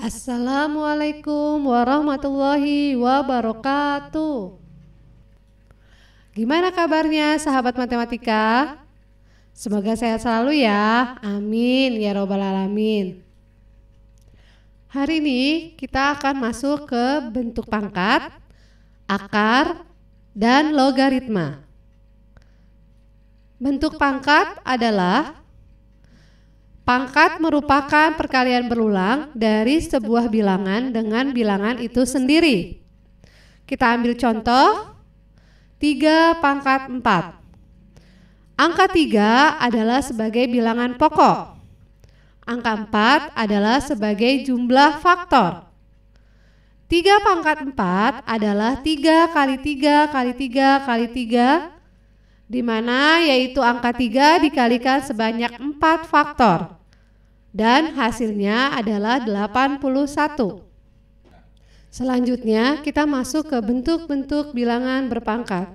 Assalamualaikum warahmatullahi wabarakatuh. Gimana kabarnya sahabat matematika? Semoga sehat selalu ya. Amin ya robbal alamin. Hari ini kita akan masuk ke bentuk pangkat, akar, dan logaritma. Bentuk pangkat adalah pangkat merupakan perkalian berulang dari sebuah bilangan dengan bilangan itu sendiri. Kita ambil contoh 3 pangkat 4. Angka 3 adalah sebagai bilangan pokok. Angka 4 adalah sebagai jumlah faktor. 3 pangkat 4 adalah 3 kali 3 kali 3 kali 3, di mana yaitu angka 3 dikalikan sebanyak 4 faktor. Dan hasilnya adalah 81. Selanjutnya kita masuk ke bentuk-bentuk bilangan berpangkat.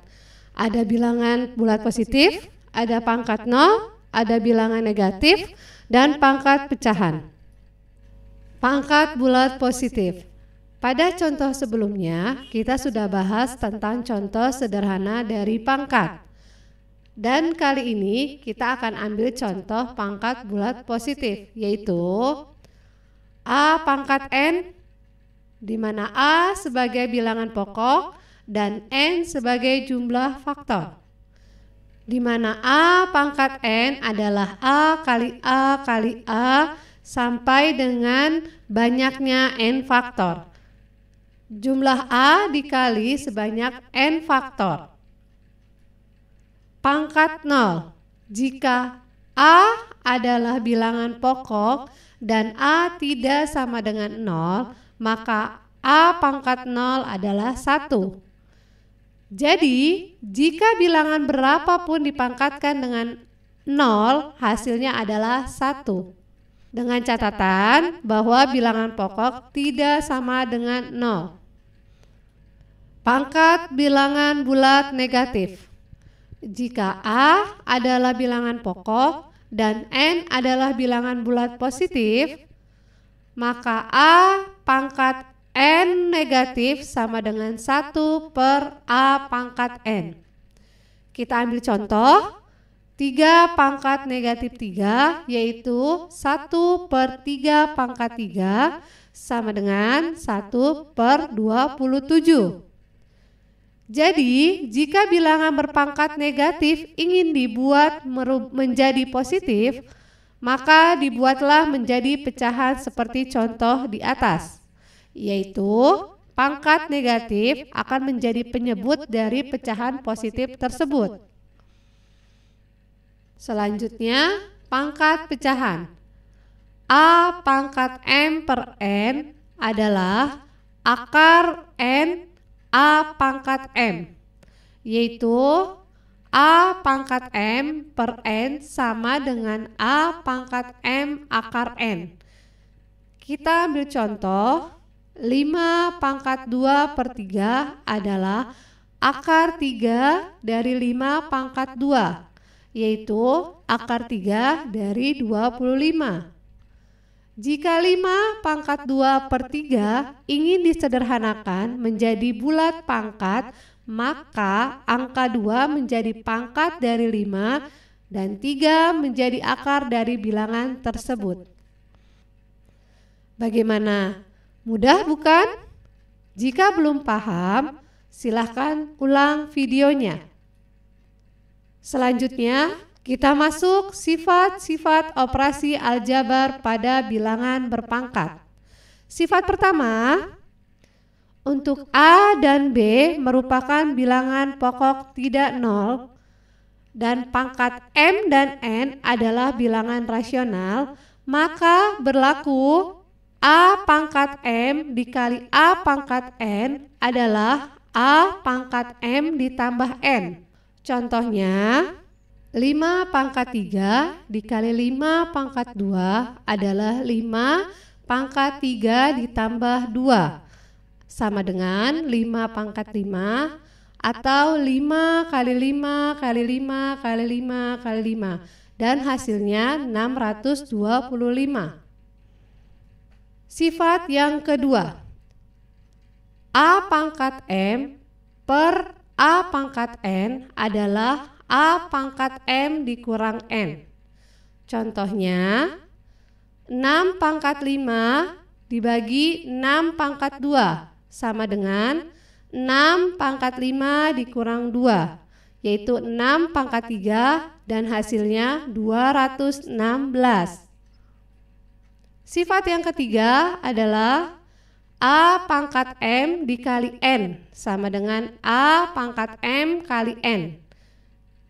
Ada bilangan bulat positif, ada pangkat 0, ada bilangan negatif, dan pangkat pecahan. Pangkat bulat positif. Pada contoh sebelumnya kita sudah bahas tentang contoh sederhana dari pangkat. Dan kali ini kita akan ambil contoh pangkat bulat positif, yaitu A pangkat N, di mana A sebagai bilangan pokok dan N sebagai jumlah faktor. Di mana A pangkat N adalah A kali A kali A sampai dengan banyaknya N faktor. Jumlah A dikali sebanyak N faktor. Pangkat 0, jika A adalah bilangan pokok dan A tidak sama dengan 0, maka A pangkat 0 adalah 1. Jadi, jika bilangan berapapun dipangkatkan dengan 0, hasilnya adalah 1. Dengan catatan bahwa bilangan pokok tidak sama dengan 0. Pangkat bilangan bulat negatif. Jika A adalah bilangan pokok dan N adalah bilangan bulat positif, maka A pangkat N negatif sama dengan 1 per A pangkat N. Kita ambil contoh 3 pangkat negatif 3, yaitu 1 per 3 pangkat 3 sama dengan 1 per 27. Jadi, jika bilangan berpangkat negatif ingin dibuat menjadi positif, maka dibuatlah menjadi pecahan seperti contoh di atas, yaitu pangkat negatif akan menjadi penyebut dari pecahan positif tersebut. Selanjutnya, pangkat pecahan. A pangkat M per N adalah akar N A pangkat M, yaitu A pangkat M per N sama dengan A pangkat M akar N. Kita ambil contoh 5 pangkat 2 per 3 adalah akar 3 dari 5 pangkat 2, yaitu akar 3 dari 25. Jika 5 pangkat 2 per 3 ingin disederhanakan menjadi bulat pangkat, maka angka 2 menjadi pangkat dari 5 dan 3 menjadi akar dari bilangan tersebut. Bagaimana? Mudah bukan? Jika belum paham, silahkan ulang videonya. Selanjutnya, kita masuk sifat-sifat operasi aljabar pada bilangan berpangkat. Sifat pertama, untuk A dan B merupakan bilangan pokok tidak 0 dan pangkat M dan N adalah bilangan rasional, maka berlaku A pangkat M dikali A pangkat N adalah A pangkat M ditambah N. Contohnya, 5 pangkat 3 dikali 5 pangkat 2 adalah 5 pangkat 3 ditambah 2 sama dengan 5 pangkat 5 atau 5 kali 5 kali 5 kali 5 kali 5 dan hasilnya 625. Sifat yang kedua, A pangkat M per A pangkat N adalah A pangkat M dikurang N. Contohnya, 6 pangkat 5 dibagi 6 pangkat 2 sama dengan 6 pangkat 5 dikurang 2, yaitu 6 pangkat 3 dan hasilnya 216. Sifat yang ketiga adalah A pangkat M dikali N sama dengan A pangkat M kali N.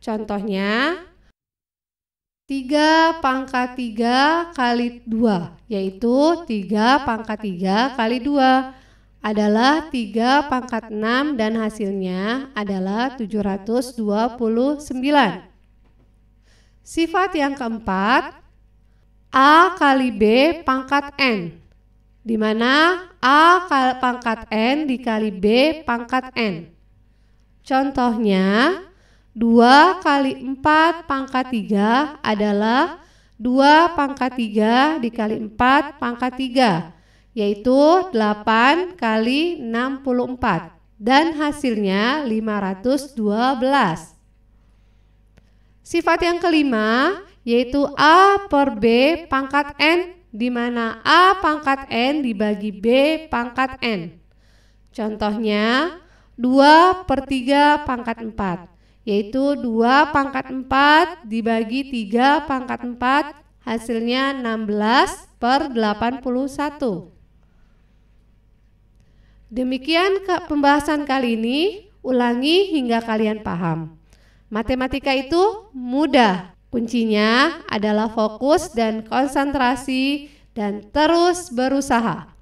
Contohnya, 3 pangkat 3 kali 2, yaitu 3 pangkat 3 kali 2 adalah 3 pangkat 6 dan hasilnya adalah 729. Sifat yang keempat, A kali B pangkat N, di mana A pangkat N dikali B pangkat N. Contohnya, 2 kali 4 pangkat 3 adalah 2 pangkat 3 dikali 4 pangkat 3, yaitu 8 kali 64, dan hasilnya 512. Sifat yang kelima yaitu A per B pangkat N, di mana A pangkat N dibagi B pangkat N. Contohnya, 2 per 3 pangkat 4, yaitu 2 pangkat 4 dibagi 3 pangkat 4, hasilnya 16 per 81. Demikian pembahasan kali ini, ulangi hingga kalian paham. Matematika itu mudah, kuncinya adalah fokus dan konsentrasi dan terus berusaha.